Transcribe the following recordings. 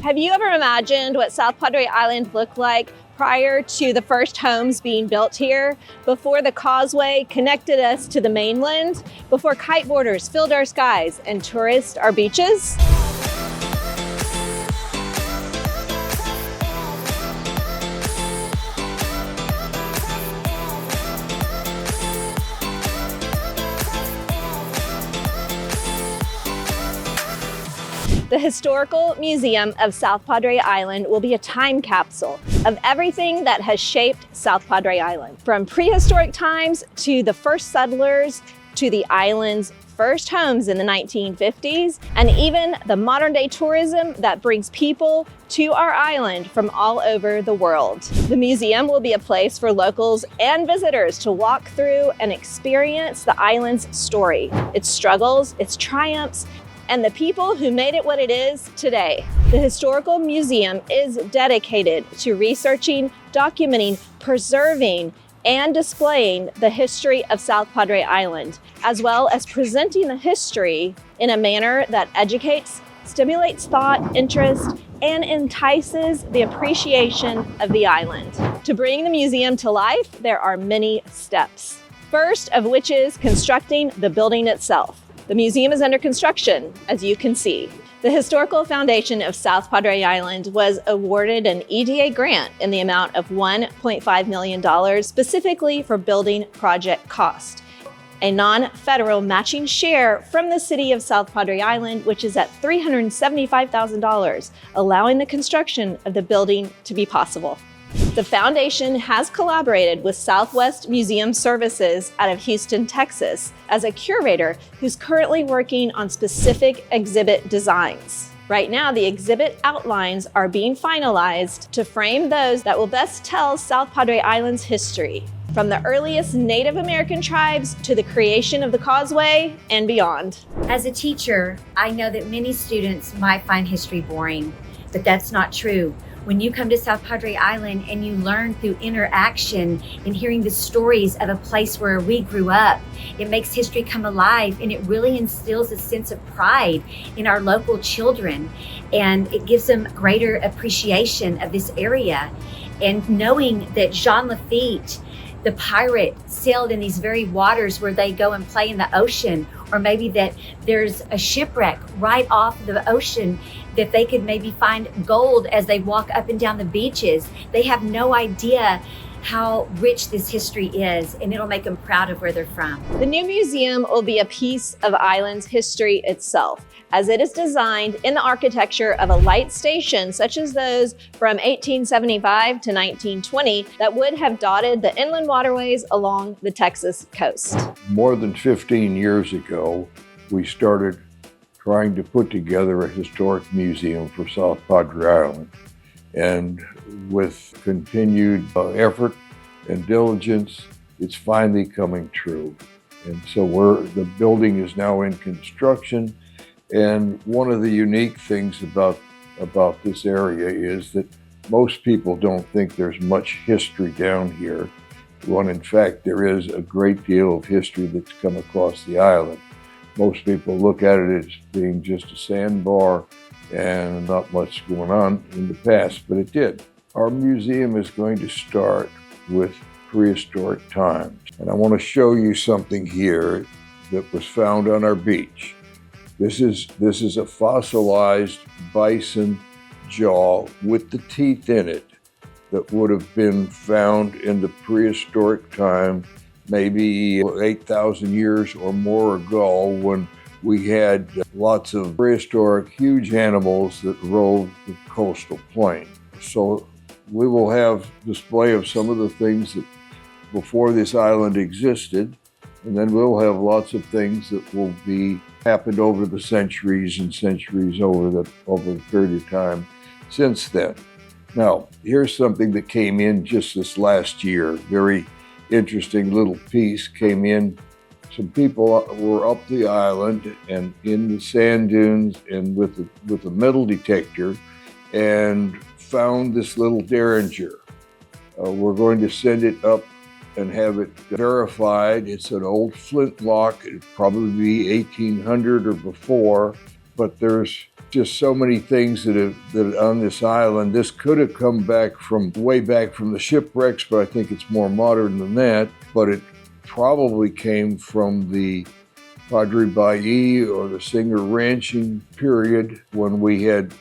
Have you ever imagined what South Padre Island looked like prior to the first homes being built here, before the causeway connected us to the mainland, before kiteboarders filled our skies and tourists our beaches? The Historical Museum of South Padre Island will be a time capsule of everything that has shaped South Padre Island, from prehistoric times to the first settlers to the island's first homes in the 1950s, and even the modern day tourism that brings people to our island from all over the world. The museum will be a place for locals and visitors to walk through and experience the island's story, its struggles, its triumphs, and the people who made it what it is today. The Historical Museum is dedicated to researching, documenting, preserving, and displaying the history of South Padre Island, as well as presenting the history in a manner that educates, stimulates thought, interest, and entices the appreciation of the island. To bring the museum to life, there are many steps. First of which is constructing the building itself. The museum is under construction, as you can see. The Historical Foundation of South Padre Island was awarded an EDA grant in the amount of $1.5 million specifically for building project cost. A non-federal matching share from the city of South Padre Island, which is at $375,000, allowing the construction of the building to be possible. The foundation has collaborated with Southwest Museum Services out of Houston, Texas, as a curator who's currently working on specific exhibit designs. Right now, the exhibit outlines are being finalized to frame those that will best tell South Padre Island's history, from the earliest Native American tribes to the creation of the causeway and beyond. As a teacher, I know that many students might find history boring, but that's not true. When you come to South Padre Island and you learn through interaction and hearing the stories of a place where we grew up, it makes history come alive, and it really instills a sense of pride in our local children, and it gives them greater appreciation of this area. And knowing that Jean Lafitte, the pirate, sailed in these very waters where they go and play in the ocean, or maybe that there's a shipwreck right off the ocean that they could maybe find gold as they walk up and down the beaches. They have no idea how rich this history is, and it'll make them proud of where they're from. The new museum will be a piece of island's history itself, as it is designed in the architecture of a light station such as those from 1875 to 1920 that would have dotted the inland waterways along the Texas coast. More than 15 years ago, we started trying to put together a historic museum for South Padre Island. And with continued effort and diligence, it's finally coming true. And so the building is now in construction. And one of the unique things about this area is that most people don't think there's much history down here, when in fact there is a great deal of history that's come across the island. Most people look at it as being just a sandbar and not much going on in the past, but it did. Our museum is going to start with prehistoric times. And I want to show you something here that was found on our beach. This is a fossilized bison jaw with the teeth in it that would have been found in the prehistoric time, maybe 8,000 years or more ago, when we had lots of prehistoric huge animals that roved the coastal plain. So we will have display of some of the things that before this island existed, and then we'll have lots of things that will be happened over the centuries and centuries over the period of time since then. Now, here's something that came in just this last year. Very interesting little piece came in. Some people were up the island and in the sand dunes and with a metal detector and found this little derringer. We're going to send it up and have it verified. It's an old flintlock. It'd probably be 1800 or before, but there's just so many things that on this island. This could have come back from way back from the shipwrecks, but I think it's more modern than that. But it probably came from the Padre Bailly or the Singer ranching period when we had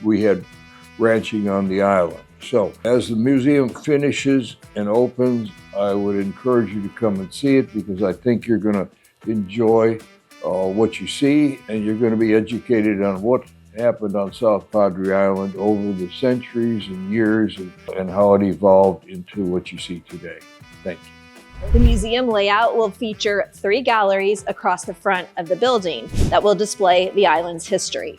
ranching on the island. So as the museum finishes and opens, I would encourage you to come and see it, because I think you're going to enjoy what you see, and you're going to be educated on what happened on South Padre Island over the centuries and years, and how it evolved into what you see today. Thank you. The museum layout will feature 3 galleries across the front of the building that will display the island's history.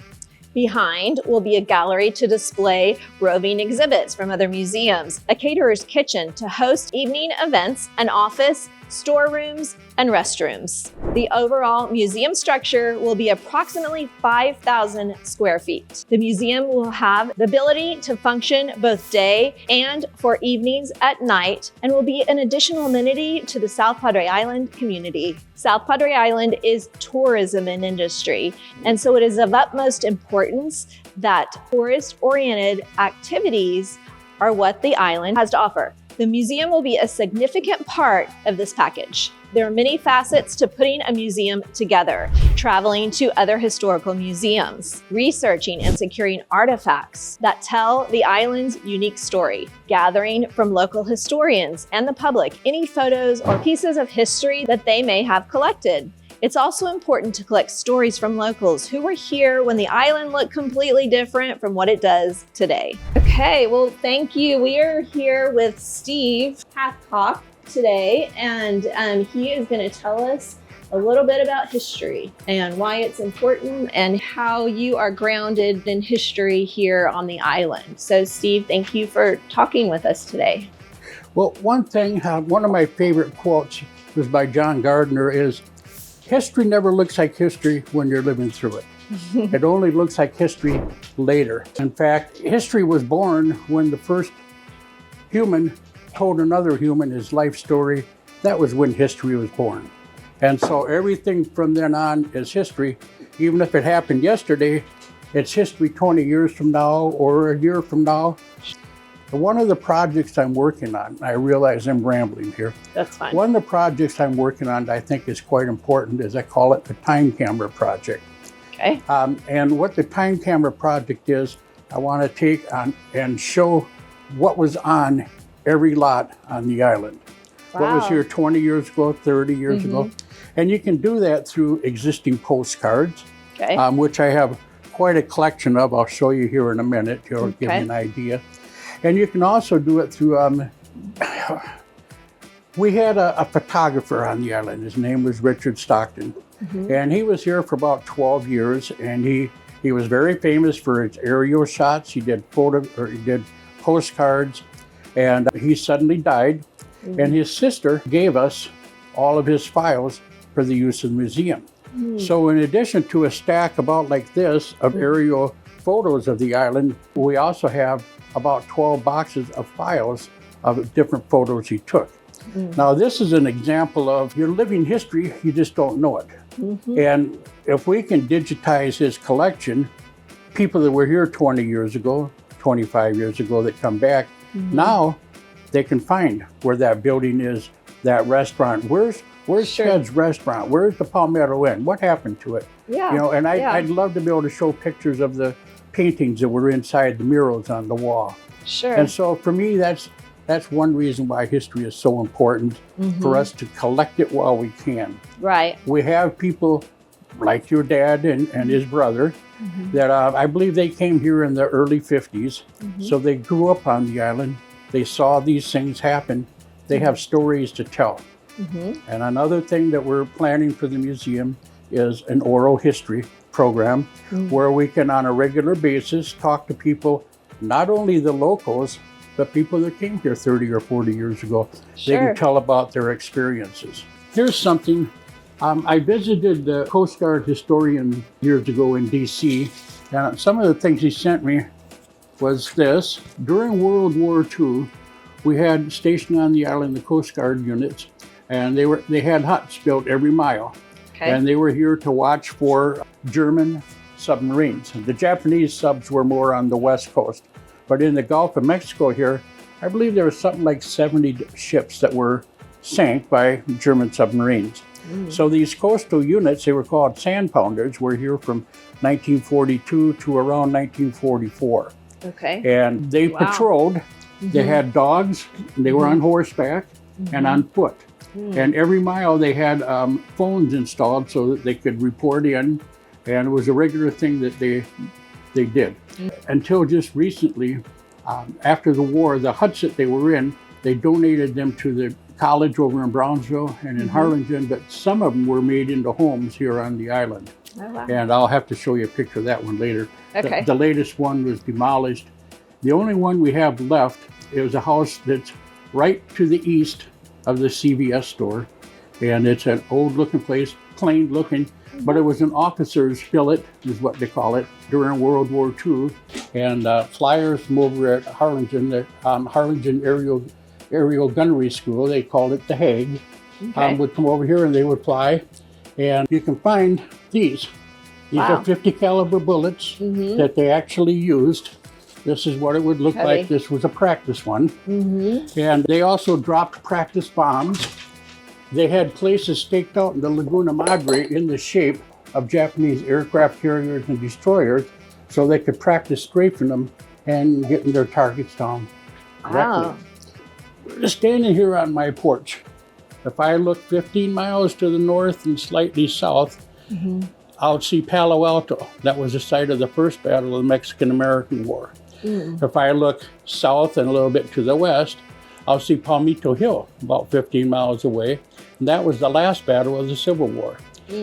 Behind will be a gallery to display roving exhibits from other museums, a caterer's kitchen to host evening events, an office, storerooms, and restrooms. The overall museum structure will be approximately 5,000 square feet. The museum will have the ability to function both day and for evenings at night, and will be an additional amenity to the South Padre Island community. South Padre Island is tourism and industry, and so it is of utmost importance that tourist-oriented activities are what the island has to offer. The museum will be a significant part of this package. There are many facets to putting a museum together: traveling to other historical museums, researching and securing artifacts that tell the island's unique story, gathering from local historians and the public any photos or pieces of history that they may have collected. It's also important to collect stories from locals who were here when the island looked completely different from what it does today. Okay, well, thank you. We are here with Steve Hathcock today, and he is going to tell us a little bit about history and why it's important and how you are grounded in history here on the island. So, Steve, thank you for talking with us today. Well, one thing, one of my favorite quotes was by John Gardner is, "History never looks like history when you're living through it. It only looks like history later." In fact, history was born when the first human told another human his life story. That was when history was born. And so everything from then on is history. Even if it happened yesterday, it's history 20 years from now or a year from now. One of the projects I'm working on, I realize I'm rambling here. That's fine. One of the projects I'm working on that I think is quite important is I call it the Time Camera Project. Okay. And what the Time Camera Project is, I want to take on and show what was on every lot on the island. Wow. What was here 20 years ago, 30 years ago. And you can do that through existing postcards, Okay. Which I have quite a collection of. I'll show you here in a minute. It'll give you an idea. And you can also do it through, we had a photographer on the island. His name was Richard Stockton. And he was here for about 12 years. And he was very famous for his aerial shots. He did postcards. And he suddenly died. And his sister gave us all of his files for the use of the museum. So in addition to a stack about like this of aerial photos of the island, we also have about 12 boxes of files of different photos he took. Now, this is an example of your living history, you just don't know it. And if we can digitize his collection, people that were here 20 years ago, 25 years ago that come back, now they can find where that building is, that restaurant. Where's Ted's restaurant? Where's the Palmetto Inn? What happened to it? Yeah. You know, and I'd love to be able to show pictures of the paintings that were inside the murals on the wall. Sure. And so for me, that's one reason why history is so important, for us to collect it while we can. Right. We have people like your dad and his brother that I believe they came here in the early 50s. So they grew up on the island. They saw these things happen. They have stories to tell. And another thing that we're planning for the museum is an oral history program where we can, on a regular basis, talk to people, not only the locals, but people that came here 30 or 40 years ago. They can tell about their experiences. Here's something. I visited the Coast Guard historian years ago in DC, and some of the things he sent me was this. During World War II, we had stationed on the island the Coast Guard units, and they had huts built every mile. And they were here to watch for German submarines. The Japanese subs were more on the west coast. But in the Gulf of Mexico here, I believe there was something like 70 ships that were sank by German submarines. So these coastal units, they were called sand pounders, were here from 1942 to around 1944. Okay. And they patrolled. They had dogs. They were on horseback and on foot. And every mile they had phones installed so that they could report in. And it was a regular thing that they did. Until just recently, after the war, the huts that they were in, they donated them to the college over in Brownsville and in Harlingen, but some of them were made into homes here on the island. Oh, wow. And I'll have to show you a picture of that one later. Okay. The latest one was demolished. The only one we have left is a house that's right to the east of the CVS store. And it's an old looking place, plain looking, but it was an officer's billet, is what they call it, during World War II. And flyers from over at Harlingen, the Harlingen Aerial Gunnery School, they called it the Hague, would come over here and they would fly. And you can find these. These are 50 caliber bullets that they actually used. This is what it would look like. This was a practice one. And they also dropped practice bombs. They had places staked out in the Laguna Madre in the shape of Japanese aircraft carriers and destroyers so they could practice strafing them and getting their targets down correctly. Just standing here on my porch, if I look 15 miles to the north and slightly south, I'll see Palo Alto. That was the site of the first battle of the Mexican-American War. If I look south and a little bit to the west, I'll see Palmito Hill, about 15 miles away. And that was the last battle of the Civil War.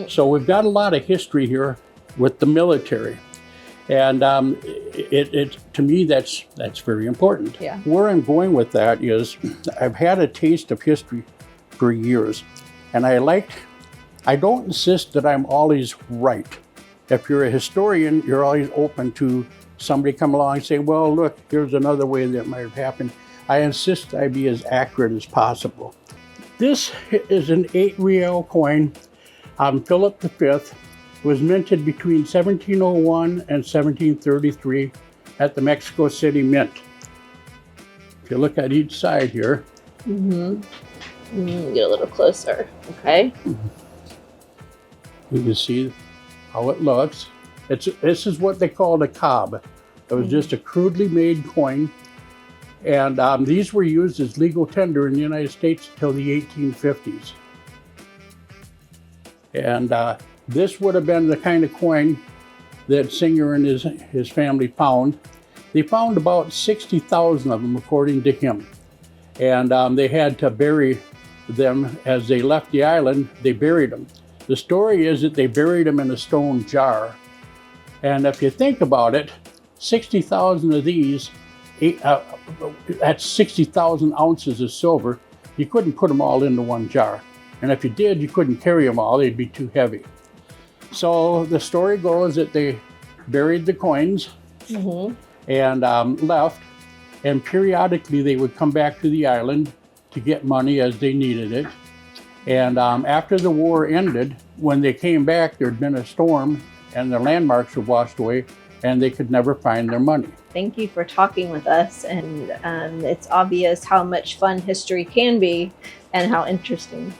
So we've got a lot of history here with the military. And to me, that's very important. Yeah. Where I'm going with that is I've had a taste of history for years. And I don't insist that I'm always right. If you're a historian, you're always open to somebody come along and say, well, look, here's another way that might have happened. I insist I be as accurate as possible. This is an 8 real coin. Philip V was minted between 1701 and 1733 at the Mexico City Mint. If you look at each side here. Get a little closer. Okay. You can see how it looks. This is what they called a cob. It was just a crudely made coin. And these were used as legal tender in the United States until the 1850s. And this would have been the kind of coin that Singer and his family found. They found about 60,000 of them, according to him. And they had to bury them as they left the island. They buried them. The story is that they buried them in a stone jar. And if you think about it, 60,000 of these, that's 60,000 ounces of silver. You couldn't put them all into one jar. And if you did, you couldn't carry them all. They'd be too heavy. So the story goes that they buried the coins and left. And periodically they would come back to the island to get money as they needed it. And after the war ended, when they came back, there'd been a storm and the landmarks were washed away and they could never find their money. Thank you for talking with us. And it's obvious how much fun history can be and how interesting.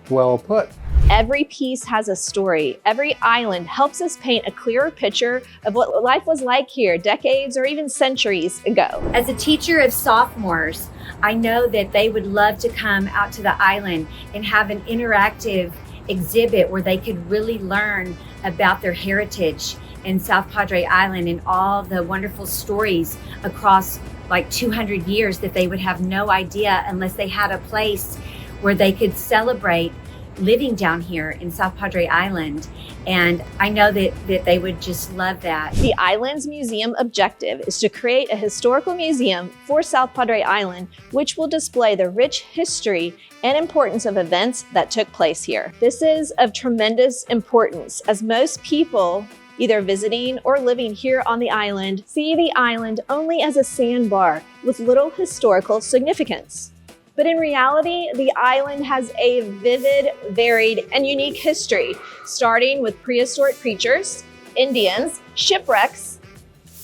Well put. Every piece has a story. Every island helps us paint a clearer picture of what life was like here decades or even centuries ago. As a teacher of sophomores, I know that they would love to come out to the island and have an interactive exhibit where they could really learn about their heritage in South Padre Island and all the wonderful stories across like 200 years that they would have no idea unless they had a place where they could celebrate living down here in South Padre Island. And I know that they would just love that. The island's museum objective is to create a historical museum for South Padre Island, which will display the rich history and importance of events that took place here. This is of tremendous importance as most people either visiting or living here on the island see the island only as a sandbar with little historical significance. But in reality, the island has a vivid, varied, and unique history, starting with prehistoric creatures, Indians, shipwrecks,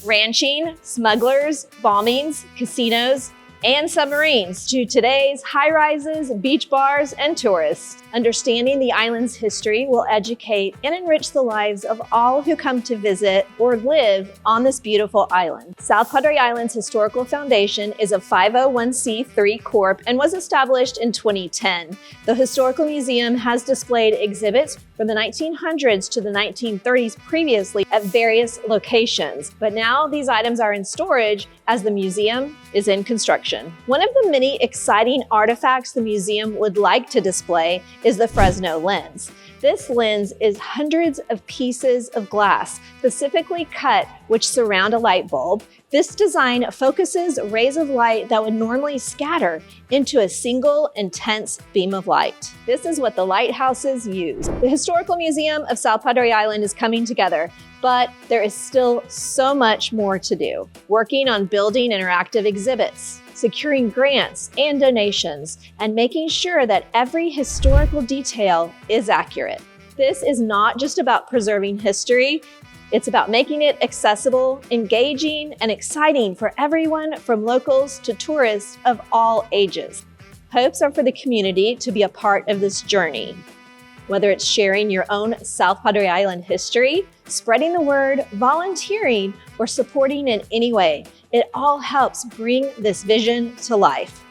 ranching, smugglers, bombings, casinos, and submarines to today's high-rises, beach bars, and tourists. Understanding the island's history will educate and enrich the lives of all who come to visit or live on this beautiful island. South Padre Island's Historical Foundation is a 501c3 corp and was established in 2010. The Historical Museum has displayed exhibits from the 1900s to the 1930s previously at various locations, but now these items are in storage as the museum is in construction. One of the many exciting artifacts the museum would like to display is the Fresnel lens. This lens is hundreds of pieces of glass, specifically cut, which surround a light bulb. This design focuses rays of light that would normally scatter into a single intense beam of light. This is what the Lighthouses use. The Historical Museum of South Padre Island is coming together, but there is still so much more to do. Working on building interactive exhibits, securing grants and donations, and making sure that every historical detail is accurate. This is not just about preserving history, it's about making it accessible, engaging, and exciting for everyone from locals to tourists of all ages. Hopes are for the community to be a part of this journey. Whether it's sharing your own South Padre Island history, spreading the word, volunteering, or supporting in any way, it all helps bring this vision to life.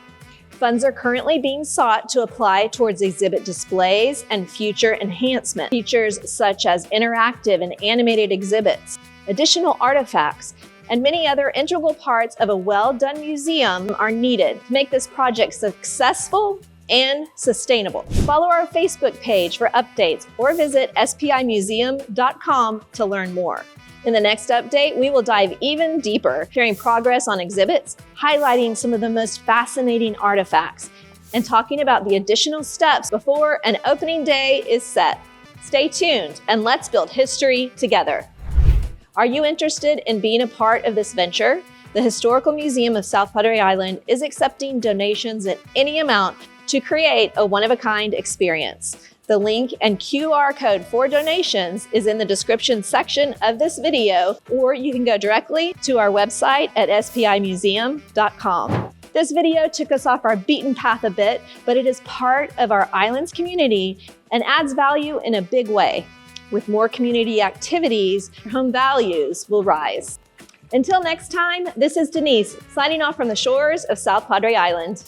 Funds are currently being sought to apply towards exhibit displays and future enhancement. Features such as interactive and animated exhibits, additional artifacts, and many other integral parts of a well-done museum are needed to make this project successful and sustainable. Follow our Facebook page for updates or visit spimuseum.com to learn more. In the next update, we will dive even deeper, sharing progress on exhibits, highlighting some of the most fascinating artifacts, and talking about the additional steps before an opening day is set. Stay tuned and let's build history together. Are you interested in being a part of this venture? The Historical Museum of South Padre Island is accepting donations in any amount to create a one-of-a-kind experience. The link and QR code for donations is in the description section of this video, or you can go directly to our website at spimuseum.com. This video took us off our beaten path a bit, but it is part of our island's community and adds value in a big way. With more community activities, home values will rise. Until next time, this is Denise, signing off from the shores of South Padre Island.